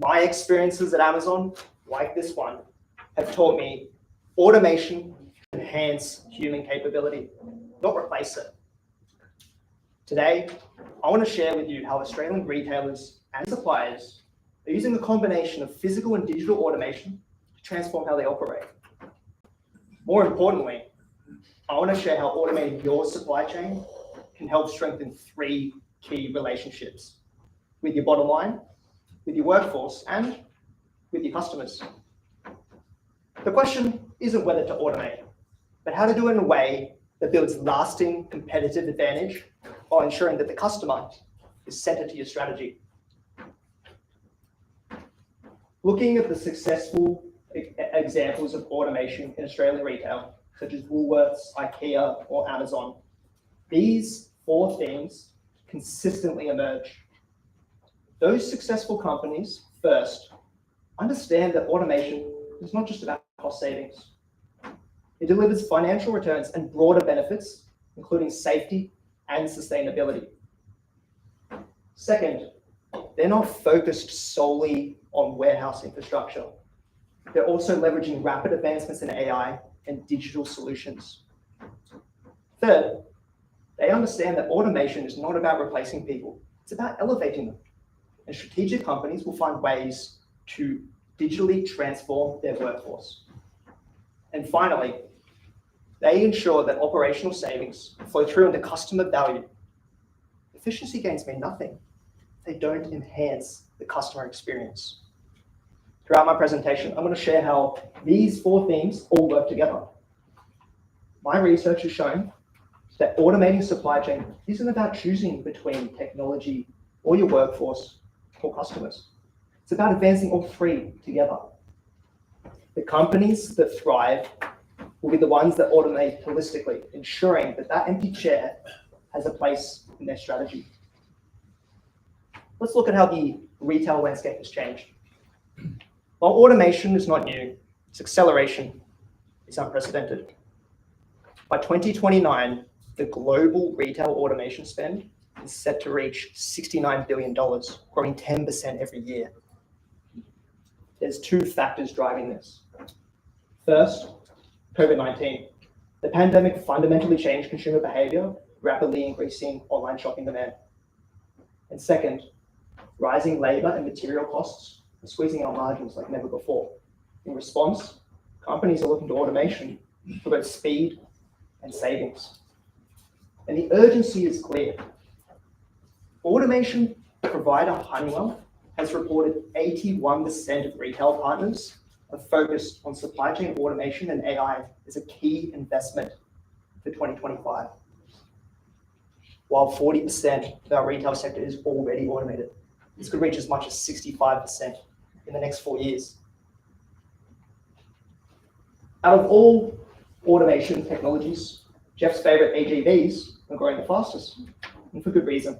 My experiences at Amazon, like this one, have taught me automation enhance human capability, not replace it. Today, I want to share with you how Australian retailers and suppliers are using the combination of physical and digital automation to transform how they operate. More importantly, I want to share how automating your supply chain can help strengthen three key relationships: with your bottom line, with your workforce, and with your customers. The question isn't whether to automate, but how to do it in a way that builds lasting competitive advantage while ensuring that the customer is centered to your strategy. Looking at the successful examples of automation in Australian retail, such as Woolworths, IKEA, or Amazon, these four themes consistently emerge. Those successful companies, first, understand that automation is not just about cost savings. It delivers financial returns and broader benefits, including safety and sustainability. Second, they're not focused solely on warehouse infrastructure. They're also leveraging rapid advancements in AI and digital solutions. Third, they understand that automation is not about replacing people, it's about elevating them. And strategic companies will find ways to digitally transform their workforce. And finally, they ensure that operational savings flow through into customer value. Efficiency gains mean nothing. They don't enhance the customer experience. Throughout my presentation, I'm going to share how these four themes all work together. My research has shown that automating supply chain isn't about choosing between technology or your workforce or customers. It's about advancing all three together. The companies that thrive will be the ones that automate holistically, ensuring that that empty chair has a place in their strategy. Let's look at how the retail landscape has changed. While automation is not new, its acceleration is unprecedented. By 2029, the global retail automation spend is set to reach $69 billion, growing 10% every year. There's two factors driving this. First, COVID-19. The pandemic fundamentally changed consumer behavior, rapidly increasing online shopping demand. And second, rising labor and material costs are squeezing our margins like never before. In response, companies are looking to automation for both speed and savings. And the urgency is clear. Automation provider Honeywell has reported 81% of retail partners are focused on supply chain automation and AI as a key investment for 2025, while 40% of our retail sector is already automated. This could reach as much as 65% in the next 4 years. Out of all automation technologies, Jeff's favorite AGVs are growing the fastest, and for good reason.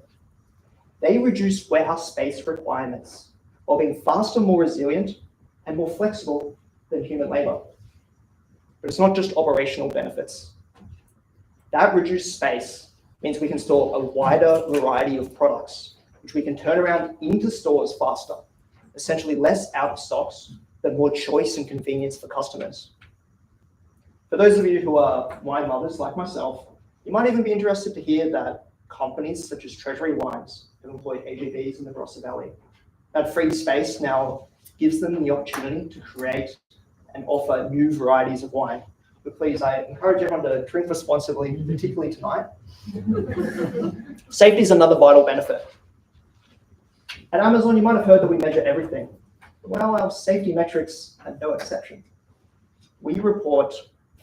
They reduce warehouse space requirements while being faster, more resilient, and more flexible than human labor. But it's not just operational benefits. That reduced space means we can store a wider variety of products, which we can turn around into stores faster, essentially less out of stocks, but more choice and convenience for customers. For those of you who are wine lovers like myself, you might even be interested to hear that companies such as Treasury Wines have employed AGVs in the Barossa Valley. That free space now gives them the opportunity to create and offer new varieties of wine. But please, I encourage everyone to drink responsibly, particularly tonight. Safety is another vital benefit. At Amazon, you might have heard that we measure everything. Well, our safety metrics are no exception. We report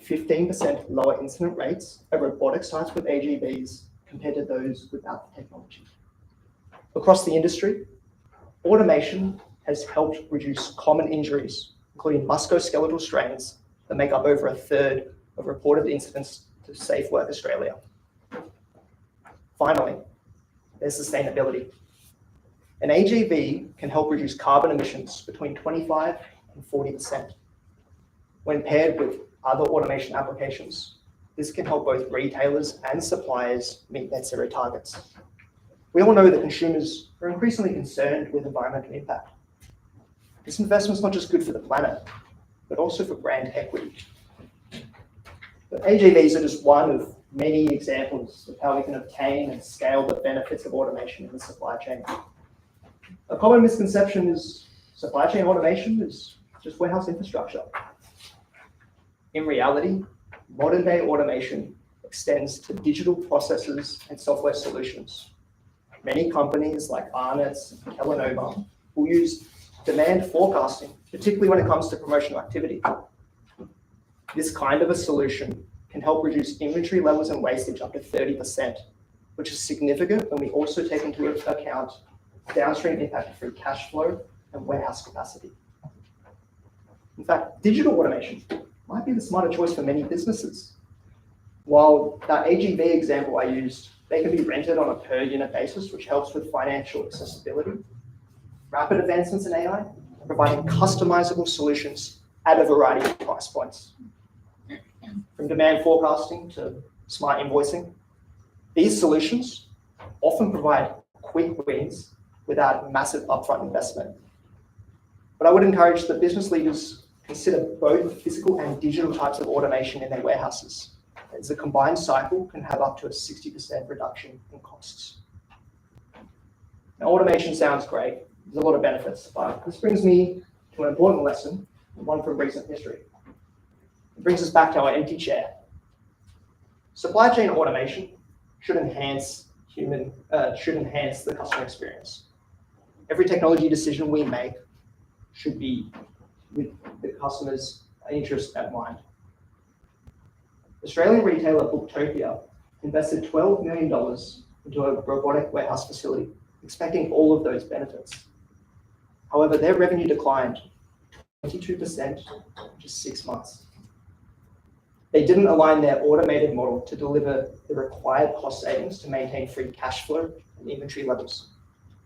15% lower incident rates at robotic sites with AGVs compared to those without the technology. Across the industry, automation has helped reduce common injuries, including musculoskeletal strains that make up over a third of reported incidents to Safe Work Australia. Finally, there's sustainability. An AGV can help reduce carbon emissions between 25 and 40%. When paired with other automation applications, this can help both retailers and suppliers meet net zero targets. We all know that consumers are increasingly concerned with environmental impact. This investment's not just good for the planet, but also for brand equity. But AGVs are just one of many examples of how we can obtain and scale the benefits of automation in the supply chain. A common misconception is supply chain automation is just warehouse infrastructure. In reality, modern day automation extends to digital processes and software solutions. Many companies like Arnott's and Kellanova will use demand forecasting, particularly when it comes to promotional activity. This kind of a solution can help reduce inventory levels and wastage up to 30%, which is significant when we also take into account downstream impact of free cash flow and warehouse capacity. In fact, digital automation might be the smarter choice for many businesses. While that AGV example I used, they can be rented on a per unit basis, which helps with financial accessibility. Rapid advancements in AI, providing customizable solutions at a variety of price points. From demand forecasting to smart invoicing, these solutions often provide quick wins without massive upfront investment. But I would encourage that business leaders consider both physical and digital types of automation in their warehouses, as a combined cycle can have up to a 60% reduction in costs. Now, automation sounds great. There's a lot of benefits, but this brings me to an important lesson, one from recent history. It brings us back to our empty chair. Supply chain automation should enhance the customer experience. Every technology decision we make should be with the customer's interest at mind. Australian retailer Booktopia invested $12 million into a robotic warehouse facility, expecting all of those benefits. However, their revenue declined 22% in just 6 months. They didn't align their automated model to deliver the required cost savings to maintain free cash flow and inventory levels.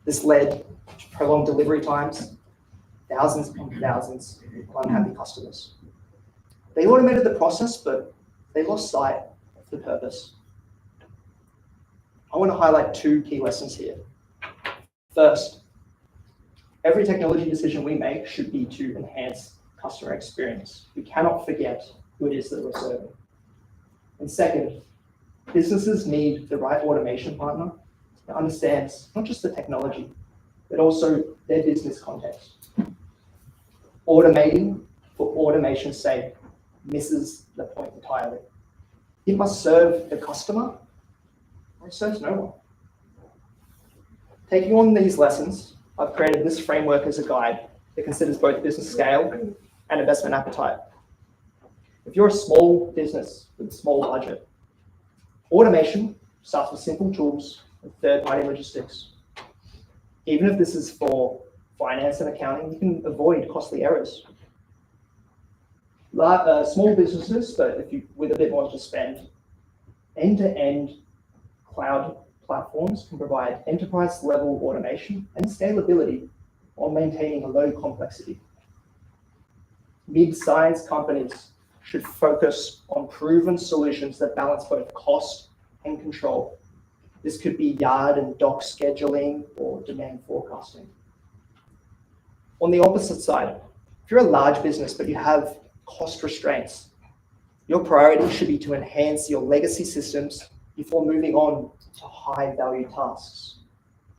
This led to prolonged delivery times, thousands and thousands of unhappy customers. They automated the process, but they lost sight of the purpose. I want to highlight 2 key lessons here. First, every technology decision we make should be to enhance customer experience. We cannot forget who it is that we're serving. And second, businesses need the right automation partner that understands not just the technology, but also their business context. Automating for automation's sake misses the point entirely. It must serve the customer, or it serves no one. Taking on these lessons, I've created this framework as a guide that considers both business scale and investment appetite. If you're a small business with a small budget, automation starts with simple tools and third-party logistics. Even if this is for finance and accounting, you can avoid costly errors. Small businesses, but with a bit more to spend, end-to-end cloud platforms can provide enterprise-level automation and scalability while maintaining a low complexity. Mid-sized companies should focus on proven solutions that balance both cost and control. This could be yard and dock scheduling or demand forecasting. On the opposite side, if you're a large business but you have cost restraints, your priority should be to enhance your legacy systems before moving on to high-value tasks.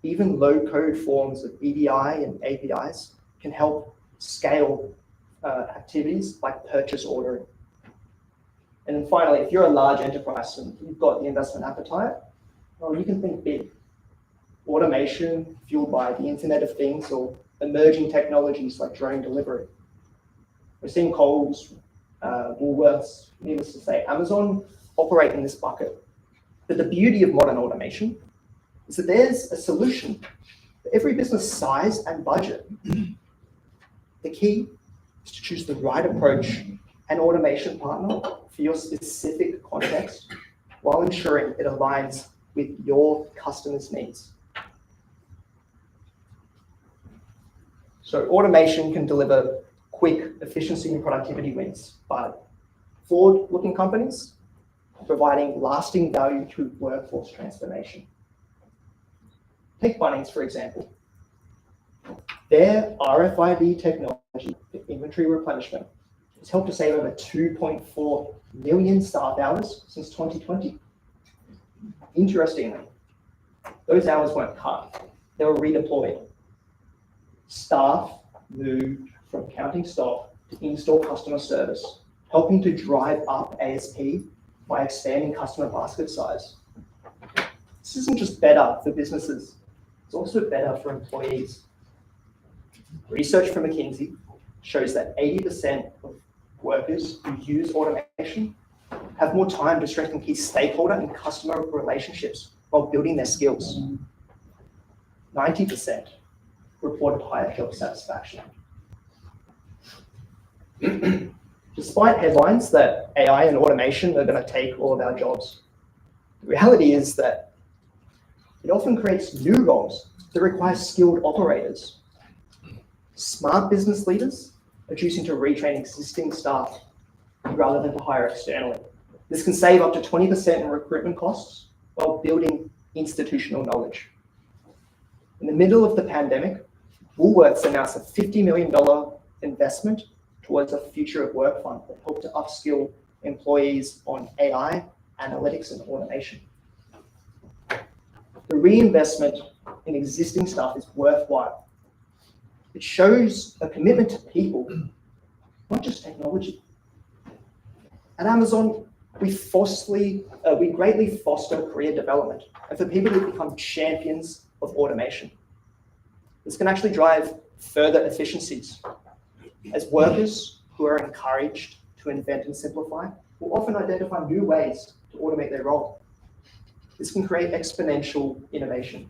Even low-code forms of EDI and APIs can help scale activities like purchase ordering. And then finally, if you're a large enterprise and you've got the investment appetite, well, you can think big. Automation fueled by the Internet of Things or emerging technologies like drone delivery. We're seeing Coles, Woolworths, needless to say, Amazon operate in this bucket. But the beauty of modern automation is that there's a solution for every business size and budget. The key is to choose the right approach and automation partner for your specific context while ensuring it aligns with your customers' needs. So automation can deliver quick efficiency and productivity wins, but forward-looking companies are providing lasting value through workforce transformation. Take Bunnings, for example. Their RFID technology for inventory replenishment has helped to save over 2.4 million staff hours since 2020. Interestingly, those hours weren't cut, they were redeployed. Staff moved from counting stock to in-store customer service, helping to drive up ASP by expanding customer basket size. This isn't just better for businesses, it's also better for employees. Research from McKinsey shows that 80% of workers who use automation have more time to strengthen key stakeholder and customer relationships while building their skills. 90% reported higher job satisfaction. Despite headlines that AI and automation are going to take all of our jobs, the reality is that it often creates new roles that require skilled operators. Smart business leaders are choosing to retrain existing staff rather than to hire externally. This can save up to 20% in recruitment costs while building institutional knowledge. In the middle of the pandemic, Woolworths announced a $50 million investment towards a future of work fund that helped to upskill employees on AI, analytics, and automation. The reinvestment in existing staff is worthwhile. It shows a commitment to people, not just technology. At Amazon, we greatly foster career development and for people to become champions of automation. This can actually drive further efficiencies, as workers who are encouraged to invent and simplify will often identify new ways to automate their role. This can create exponential innovation.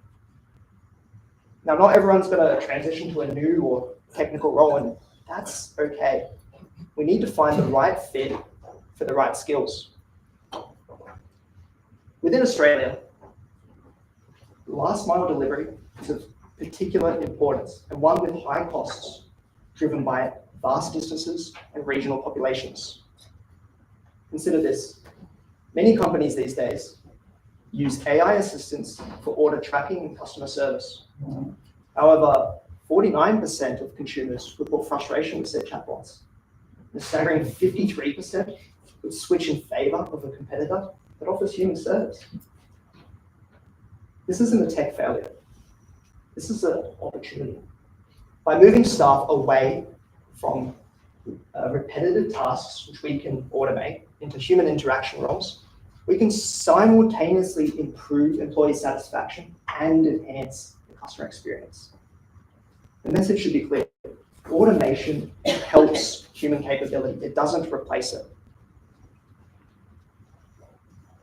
Now, not everyone's going to transition to a new or technical role, and that's okay. We need to find the right fit for the right skills. Within Australia, last mile delivery is of particular importance and one with high costs driven by vast distances and regional populations. Consider this. Many companies these days use AI assistance for order tracking and customer service. However, 49% of consumers report frustration with their chatbots. A staggering 53% would switch in favor of a competitor that offers human service. This isn't a tech failure. This is an opportunity. By moving staff away from repetitive tasks, which we can automate, into human interaction roles, we can simultaneously improve employee satisfaction and enhance the customer experience. The message should be clear. Automation helps human capability. It doesn't replace it.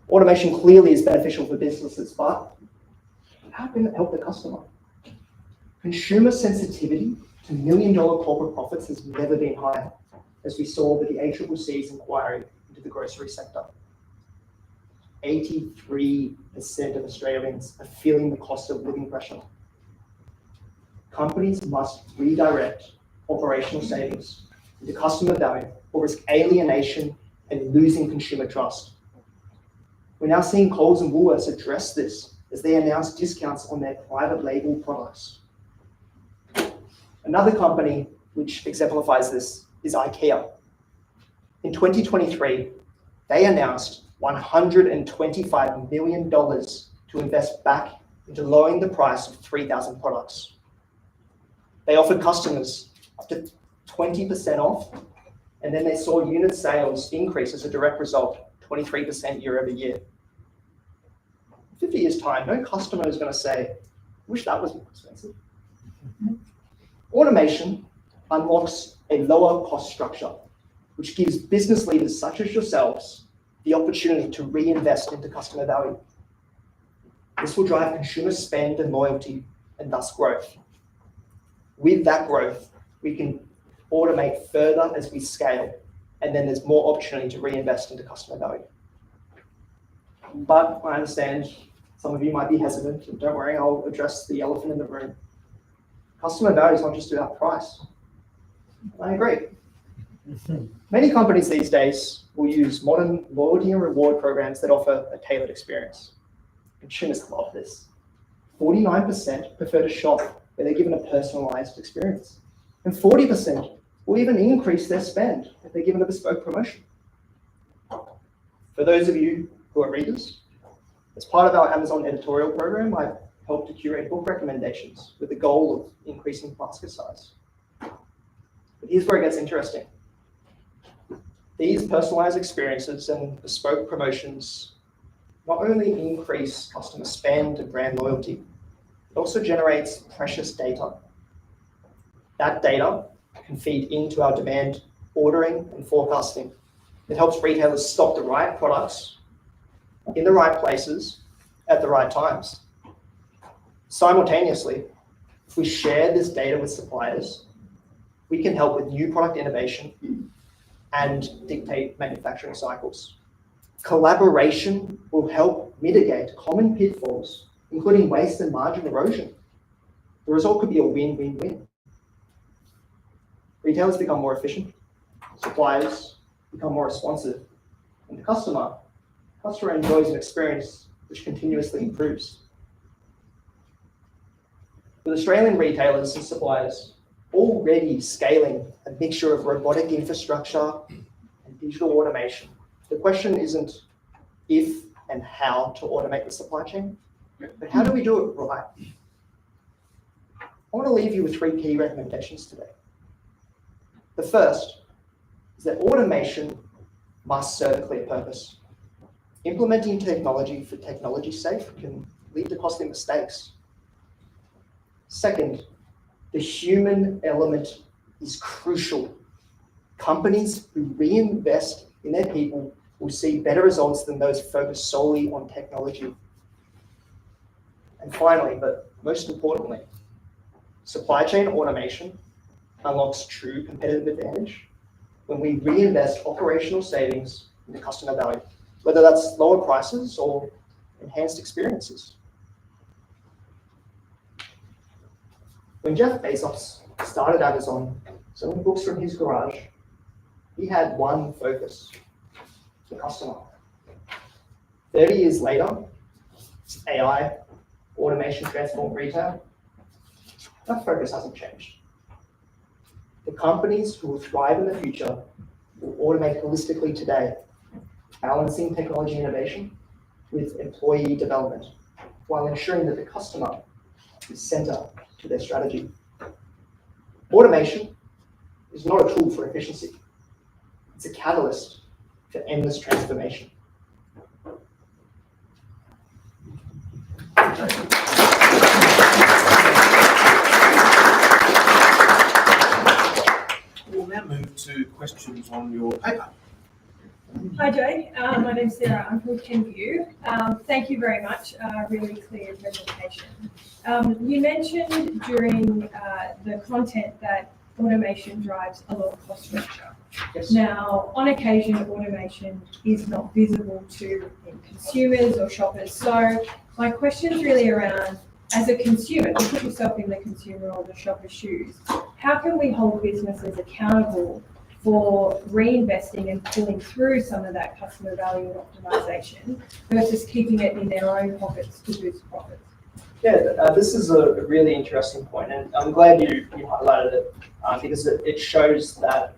Automation clearly is beneficial for businesses, but how can it help the customer? Consumer sensitivity to million-dollar corporate profits has never been higher, as we saw with the ACCC's inquiry into the grocery sector. 83% of Australians are feeling the cost of living pressure. Companies must redirect operational savings into customer value or risk alienation and losing consumer trust. We're now seeing Coles and Woolworths address this as they announce discounts on their private label products. Another company which exemplifies this is IKEA. In 2023, they announced $125 million to invest back into lowering the price of 3,000 products. They offered customers up to 20% off, and then they saw unit sales increase as a direct result, 23% year over year. In 50 years' time, no customer is going to say, wish that was more expensive. Automation unlocks a lower cost structure, which gives business leaders such as yourselves the opportunity to reinvest into customer value. This will drive consumer spend and loyalty, and thus growth. With that growth, we can automate further as we scale, and then there's more opportunity to reinvest into customer value. But I understand some of you might be hesitant, and don't worry, I'll address the elephant in the room. Customer value is not just about price. I agree. Many companies these days will use modern loyalty and reward programs that offer a tailored experience. Consumers love this. 49% prefer to shop where they're given a personalized experience. And 40% will even increase their spend if they're given a bespoke promotion. For those of you who are readers, as part of our Amazon editorial program, I've helped to curate book recommendations with the goal of increasing basket size. But here's where it gets interesting. These personalized experiences and bespoke promotions not only increase customer spend and brand loyalty, it also generates precious data. That data can feed into our demand ordering and forecasting. It helps retailers stock the right products in the right places at the right times. Simultaneously, if we share this data with suppliers, we can help with new product innovation and dictate manufacturing cycles. Collaboration will help mitigate common pitfalls, including waste and margin erosion. The result could be a win-win-win. Retailers become more efficient, suppliers become more responsive, and the customer enjoys an experience which continuously improves. With Australian retailers and suppliers already scaling a mixture of robotic infrastructure and digital automation, the question isn't if and how to automate the supply chain, but how do we do it right? I want to leave you with 3 key recommendations today. The first is that automation must serve a clear purpose. Implementing technology for technology's sake can lead to costly mistakes. Second, the human element is crucial. Companies who reinvest in their people will see better results than those focused solely on technology. And finally, but most importantly, supply chain automation unlocks true competitive advantage when we reinvest operational savings into customer value, whether that's lower prices or enhanced experiences. When Jeff Bezos started Amazon, selling books from his garage, he had one focus: the customer. 30 years later, AI, automation transformed retail. That focus hasn't changed. The companies who will thrive in the future will automate holistically today, balancing technology innovation with employee development, while ensuring that the customer is center to their strategy. Automation is not a tool for efficiency. It's a catalyst for endless transformation. We'll now move to questions on your paper. Hi Jay, my name's Sarah, I'm from Kenview. Thank you very much, really clear presentation. You mentioned during the content that automation drives a lot of cost structure. Yes. Now, on occasion, automation is not visible to consumers or shoppers. So my question is really around, as a consumer, to put yourself in the consumer or the shopper's shoes, how can we hold businesses accountable for reinvesting and pulling through some of that customer value and optimization versus keeping it in their own pockets to boost profits? Yeah, this is a really interesting point, and I'm glad you highlighted it because it shows that